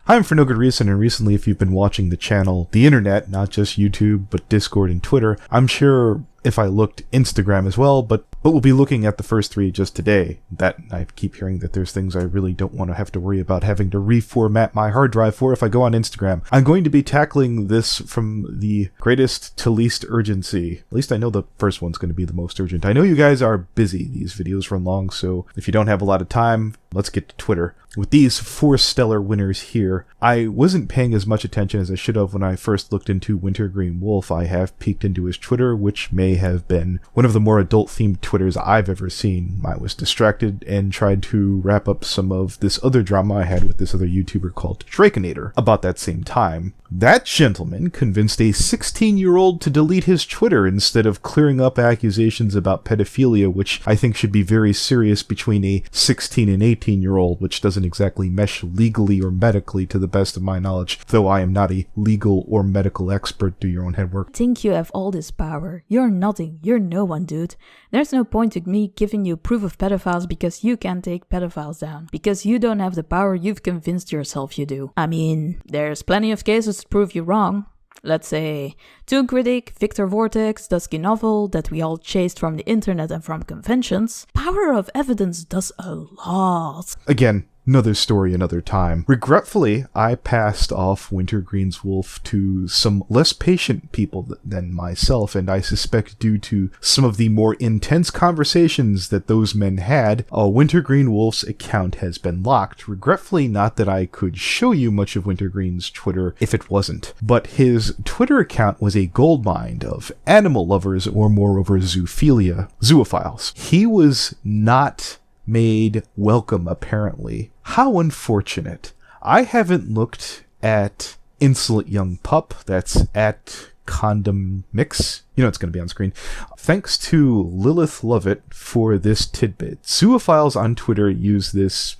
I'm ForNoGoodreason, and recently, if you've been watching the channel, the internet, not just YouTube, but Discord and Twitter, I'm sure if I looked Instagram as well, but we'll be looking at the first three just today. That I keep hearing that there's things I really don't want to have to worry about having to reformat my hard drive for if I go on Instagram. I'm going to be tackling this from the greatest to least urgency. At least I know the first one's going to be the most urgent. I know you guys are busy. These videos run long, so if you don't have a lot of time, let's get to Twitter. With these 4 stellar winners here, I wasn't paying as much attention as I should have when I first looked into Wintergreen Wolf. I have peeked into his Twitter, which may have been one of the more adult-themed Twitters I've ever seen. I was distracted and tried to wrap up some of this other drama I had with this other YouTuber called Draconator about that same time. That gentleman convinced a 16-year-old to delete his Twitter instead of clearing up accusations about pedophilia, which I think should be very serious between a 16 and 18-year-old, which doesn't exactly mesh legally or medically to the best of my knowledge, though I am not a legal or medical expert. Do your own head work. Think you have all this power. You're nothing. You're no one, dude. There's no point to me giving you proof of pedophiles because you can't take pedophiles down. Because you don't have the power you've convinced yourself you do. I mean, there's plenty of cases to prove you wrong. Let's say Toon Critic, Victor Vortex, Dusky Novel that we all chased from the internet and from conventions. Power of evidence does a lot. Again, another story, another time. Regretfully, I passed off Wintergreen's Wolf to some less patient people than myself, and I suspect due to some of the more intense conversations that those men had, Wintergreen Wolf's account has been locked. Regretfully, not that I could show you much of Wintergreen's Twitter if it wasn't, but his Twitter account was a goldmine of animal lovers or moreover zoophiles. He was not made welcome, apparently. How unfortunate. I haven't looked at Insolent Young Pup, that's at Condom Mix. You know it's going to be on screen. Thanks to Lilith Lovett for this tidbit. Zoophiles on Twitter use this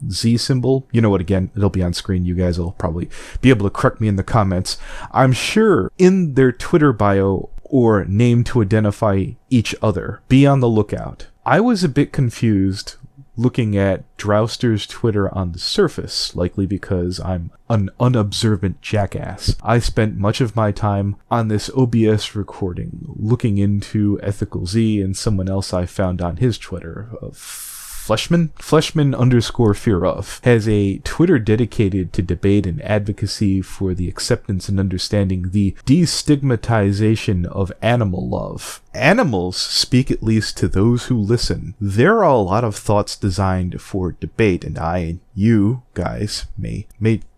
Z symbol. You know what, again, it'll be on screen. You guys will probably be able to correct me in the comments. I'm sure in their Twitter bio or name to identify each other. Be on the lookout. I was a bit confused looking at Drowster's Twitter on the surface, likely because I'm an unobservant jackass. I spent much of my time on this OBS recording looking into Ethical Z and someone else I found on his Twitter, Fleshman underscore fear of, has a Twitter dedicated to debate and advocacy for the acceptance and understanding the destigmatization of animal love. Animals speak at least to those who listen. There are a lot of thoughts designed for debate, and you guys may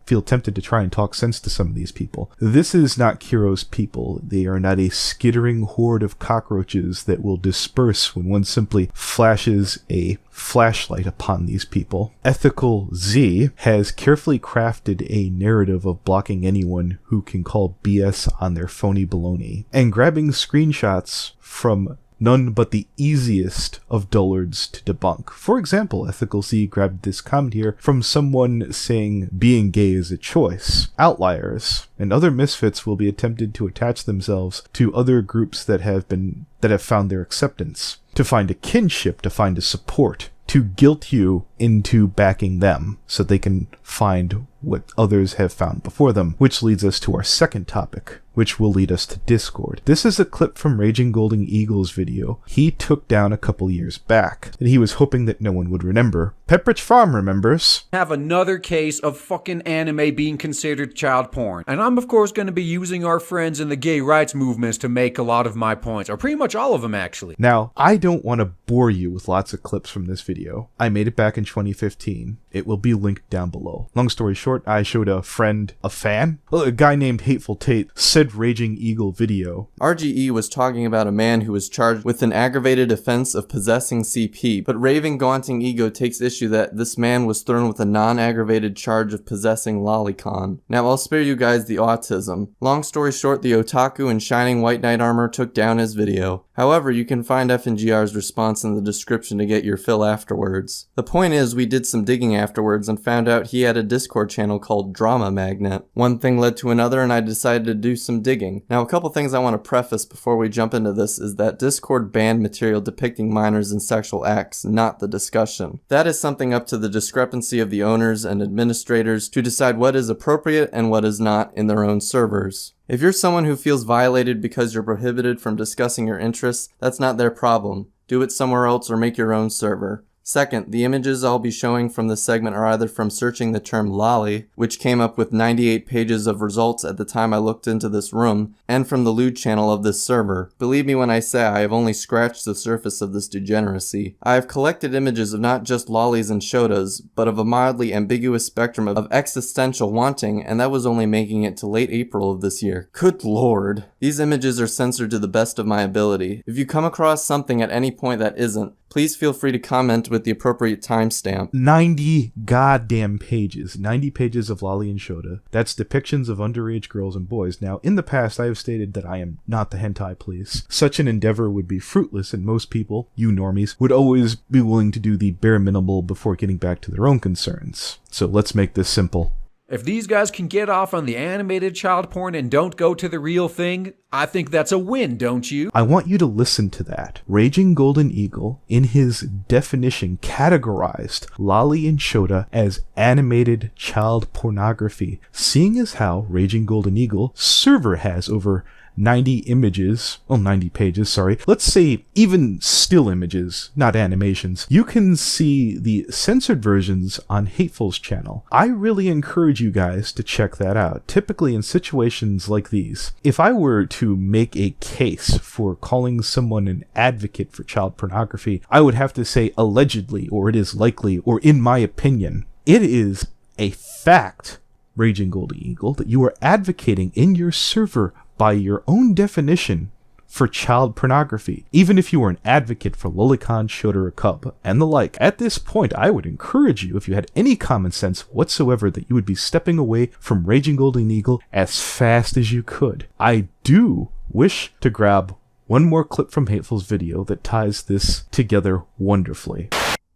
feel tempted to try and talk sense to some of these people. This is not Kero's people. They are not a skittering horde of cockroaches that will disperse when one simply flashes a flashlight upon these people. Ethical Z has carefully crafted a narrative of blocking anyone who can call BS on their phony baloney, and grabbing screenshots from none but the easiest of dullards to debunk. For example, Ethical Z grabbed this comment here from someone saying being gay is a choice. Outliers and other misfits will be attempted to attach themselves to other groups that have found their acceptance, to find a kinship, to find a support, to guilt you into backing them so they can find what others have found before them, which leads us to our second topic, which will lead us to Discord. This is a clip from Raging Golden Eagle's video he took down a couple years back, and he was hoping that no one would remember. Pepperidge Farm remembers. Have another case of fucking anime being considered child porn. And I'm of course going to be using our friends in the gay rights movements to make a lot of my points, or pretty much all of them actually. Now, I don't want to bore you with lots of clips from this video. I made it back in 2015. It will be linked down below. Long story short, I showed a friend, a guy named Hateful Tate, said Raging Eagle video. RGE was talking about a man who was charged with an aggravated offense of possessing CP, but Raving Gaunting Ego takes issue that this man was thrown with a non-aggravated charge of possessing lolicon. Now I'll spare you guys the autism. Long story short, the otaku in shining white knight armor took down his video. However, you can find FNGR's response in the description to get your fill afterwards. The point is, we did some digging afterwards and found out he had a Discord channel called Drama Magnet. One thing led to another and I decided to do some digging. Now a couple things I want to preface before we jump into this is that Discord banned material depicting minors in sexual acts, not the discussion. That is something something up to the discrepancy of the owners and administrators to decide what is appropriate and what is not in their own servers. If you're someone who feels violated because you're prohibited from discussing your interests, that's not their problem. Do it somewhere else or make your own server. Second, the images I'll be showing from this segment are either from searching the term lolly, which came up with 98 pages of results at the time I looked into this room, and from the lewd channel of this server. Believe me when I say I have only scratched the surface of this degeneracy. I have collected images of not just lollies and shotas, but of a mildly ambiguous spectrum of existential wanting, and that was only making it to late April of this year. Good lord. These images are censored to the best of my ability. If you come across something at any point that isn't, please feel free to comment with the appropriate timestamp. 90 goddamn pages. 90 pages of lolly and shota. That's depictions of underage girls and boys. Now, in the past, I have stated that I am not the hentai police. Such an endeavor would be fruitless, and most people, you normies, would always be willing to do the bare minimal before getting back to their own concerns. So let's make this simple. If these guys can get off on the animated child porn and don't go to the real thing, I think that's a win, don't you? I want you to listen to that. Raging Golden Eagle, in his definition, categorized lolly and shota as animated child pornography, seeing as how Raging Golden Eagle server has over 90 pages, sorry. Let's say even still images, not animations. You can see the censored versions on Hateful's channel. I really encourage you guys to check that out. Typically in situations like these, if I were to make a case for calling someone an advocate for child pornography, I would have to say allegedly, or it is likely, or in my opinion. It is a fact, Raging Golden Eagle, that you are advocating in your server by your own definition for child pornography, even if you were an advocate for lolicon, shota, or cub, and the like. At this point, I would encourage you, if you had any common sense whatsoever, that you would be stepping away from Raging Golden Eagle as fast as you could. I do wish to grab one more clip from Hateful's video that ties this together wonderfully.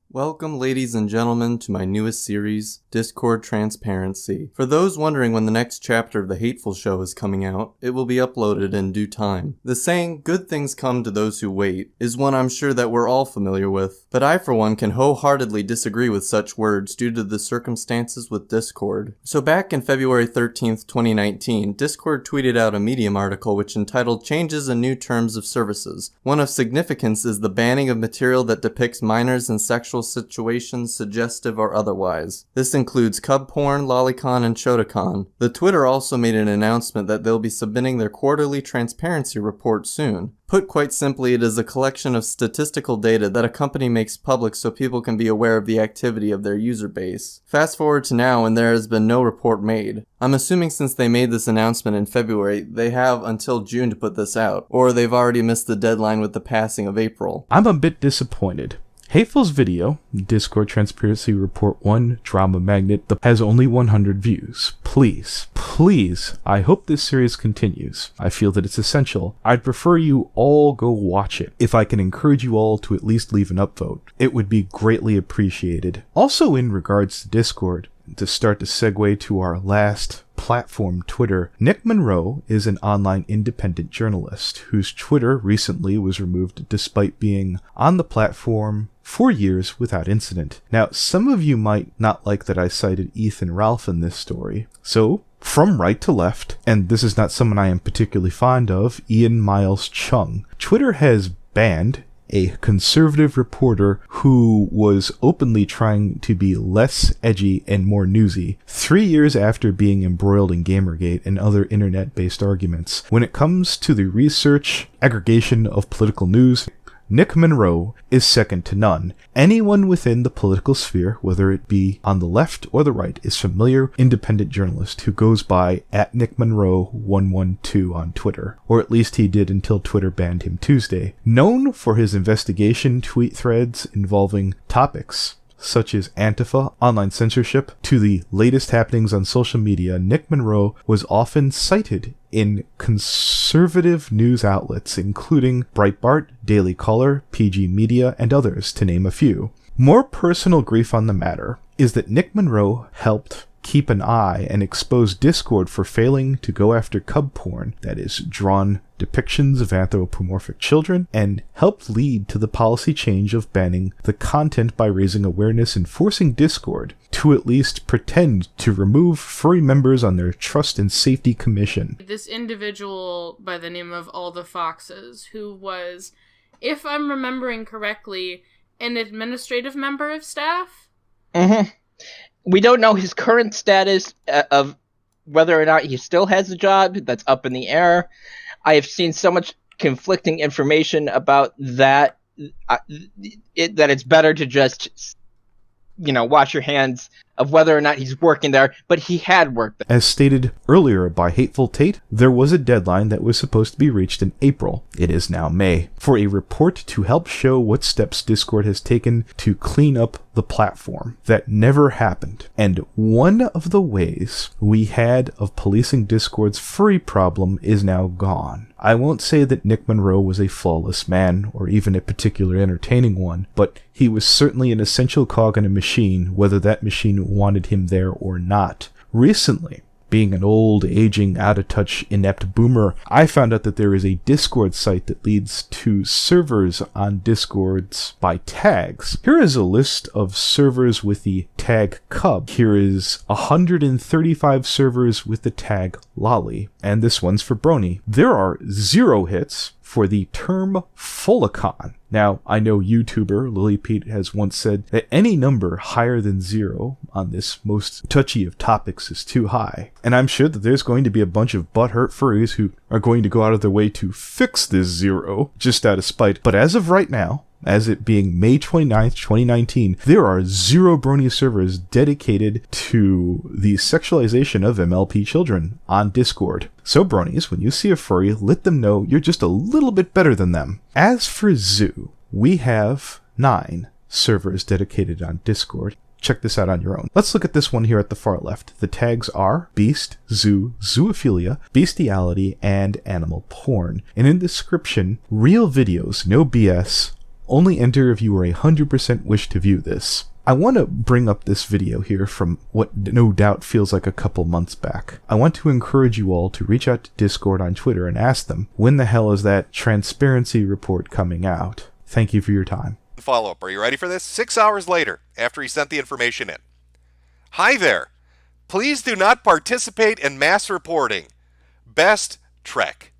Welcome, ladies and gentlemen, to my newest series, Discord Transparency. For those wondering when the next chapter of The Hateful Show is coming out, it will be uploaded in due time. The saying, good things come to those who wait, is one I'm sure that we're all familiar with, but I for one can wholeheartedly disagree with such words due to the circumstances with Discord. So back in February 13th, 2019, Discord tweeted out a Medium article which entitled Changes in New Terms of Services. One of significance is the banning of material that depicts minors in sexual situations, suggestive or otherwise. This includes cub porn, lolicon, and shotacon. The Twitter also made an announcement that they'll be submitting their quarterly transparency report soon. Put quite simply, it is a collection of statistical data that a company makes public so people can be aware of the activity of their user base. Fast forward to now and there has been no report made. I'm assuming since they made this announcement in February, they have until June to put this out, or they've already missed the deadline with the passing of April. I'm a bit disappointed. Hateful's video, Discord Transparency Report 1 Drama Magnet, has only 100 views. Please, I hope this series continues. I feel that it's essential. I'd prefer you all go watch it. If I can encourage you all to at least leave an upvote, it would be greatly appreciated. Also in regards to Discord, to start to segue to our last platform, Twitter, Nick Monroe is an online independent journalist whose Twitter recently was removed despite being on the platform for years without incident. Now, some of you might not like that I cited Ethan Ralph in this story, so from right to left, and this is not someone I am particularly fond of, Ian Miles Chung. Twitter has banned a conservative reporter who was openly trying to be less edgy and more newsy 3 years after being embroiled in Gamergate and other internet-based arguments. When it comes to the research, aggregation of political news, Nick Monroe is second to none. Anyone within the political sphere, whether it be on the left or the right, is familiar independent journalist who goes by @NickMonroe112 on Twitter, or at least he did until Twitter banned him Tuesday. Known for his investigation tweet threads involving topics such as Antifa, online censorship, to the latest happenings on social media, Nick Monroe was often cited in conservative news outlets, including Breitbart, Daily Caller, PG Media, and others, to name a few. More personal grief on the matter is that Nick Monroe helped keep an eye and expose Discord for failing to go after cub porn that is drawn depictions of anthropomorphic children, and helped lead to the policy change of banning the content by raising awareness and forcing Discord to at least pretend to remove furry members on their Trust and Safety Commission. This individual by the name of All the Foxes, who was, if I'm remembering correctly, an administrative member of staff? Mm-hmm. We don't know his current status of whether or not he still has a job. That's up in the air. I have seen so much conflicting information about that that it's better to just, wash your hands of whether or not he's working there, but he had worked there. As stated earlier by Hateful Tate, there was a deadline that was supposed to be reached in April. It is now May, for a report to help show what steps Discord has taken to clean up the platform. That never happened. And one of the ways we had of policing Discord's furry problem is now gone. I won't say that Nick Monroe was a flawless man, or even a particularly entertaining one, but he was certainly an essential cog in a machine, whether that machine wanted him there or not. Recently, being an old, aging, out-of-touch, inept boomer, I found out that there is a Discord site that leads to servers on Discords by tags. Here is a list of servers with the tag Cub. Here is 135 servers with the tag Lolly, and this one's for Brony. There are 0 hits for the term Follicon. Now, I know YouTuber Lily Pete has once said that any number higher than 0 on this most touchy of topics is too high. And I'm sure that there's going to be a bunch of butthurt furries who are going to go out of their way to fix this 0 just out of spite. But as of right now, as it being May 29th, 2019, there are 0 Brony servers dedicated to the sexualization of MLP children on Discord. So Bronies, when you see a furry, let them know you're just a little bit better than them. As for Zoo, we have 9 servers dedicated on Discord. Check this out on your own. Let's look at this one here at the far left. The tags are Beast, Zoo, Zoophilia, Bestiality, and Animal Porn. And in the description, real videos, no BS. Only enter if you are 100% wish to view this. I want to bring up this video here from what no doubt feels like a couple months back. I want to encourage you all to reach out to Discord on Twitter and ask them, when the hell is that transparency report coming out? Thank you for your time. Follow-up. Are you ready for this? 6 hours later, after he sent the information in. Hi there. Please do not participate in mass reporting. Best Trek.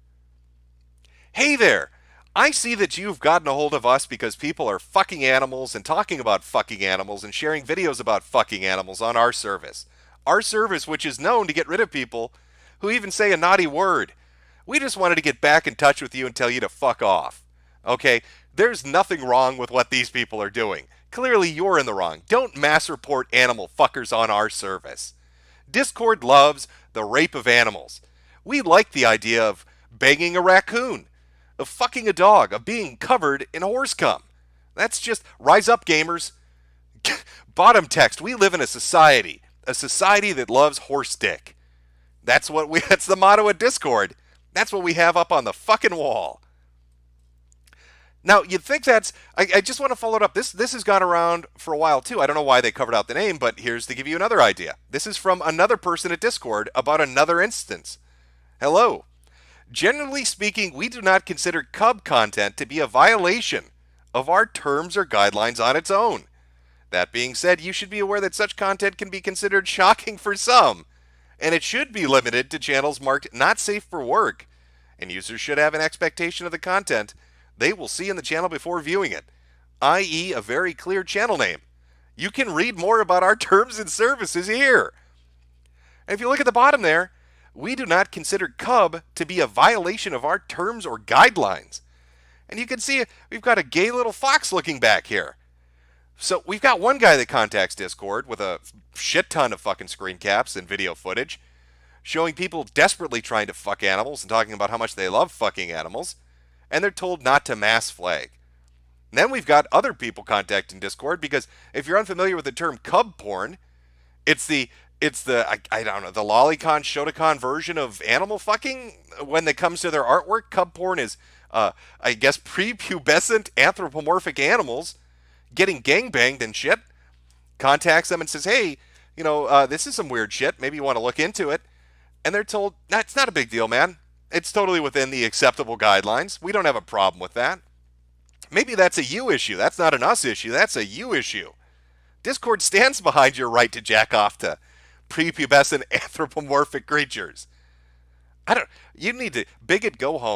Hey there. I see that you've gotten a hold of us because people are fucking animals and talking about fucking animals and sharing videos about fucking animals on our service. Our service, which is known to get rid of people who even say a naughty word. We just wanted to get back in touch with you and tell you to fuck off. Okay? There's nothing wrong with what these people are doing. Clearly you're in the wrong. Don't mass report animal fuckers on our service. Discord loves the rape of animals. We like the idea of banging a raccoon, of fucking a dog, of being covered in horse cum. That's just, rise up, gamers. Bottom text, we live in a society that loves horse dick. That's the motto at Discord. That's what we have up on the fucking wall. Now, you'd think I just want to follow it up. This has gone around for a while, too. I don't know why they covered out the name, but here's to give you another idea. This is from another person at Discord about another instance. Hello. Generally speaking, we do not consider cub content to be a violation of our terms or guidelines on its own. That being said, you should be aware that such content can be considered shocking for some, and it should be limited to channels marked not safe for work, and users should have an expectation of the content they will see in the channel before viewing it, i.e. a very clear channel name. You can read more about our terms and services here. And if you look at the bottom there, we do not consider cub to be a violation of our terms or guidelines. And you can see we've got a gay little fox looking back here. So we've got one guy that contacts Discord with a shit ton of fucking screen caps and video footage, showing people desperately trying to fuck animals and talking about how much they love fucking animals, and they're told not to mass flag. And then we've got other people contacting Discord because if you're unfamiliar with the term cub porn, it's the I don't know, the lolicon, shotacon version of animal fucking. When it comes to their artwork, cub porn is, I guess, prepubescent anthropomorphic animals getting gangbanged and shit. Contacts them and says, hey, this is some weird shit. Maybe you want to look into it. And they're told, nah, it's not a big deal, man. It's totally within the acceptable guidelines. We don't have a problem with that. Maybe that's a you issue. That's not an us issue. That's a you issue. Discord stands behind your right to jack off to prepubescent anthropomorphic creatures. You need to, bigot, go home.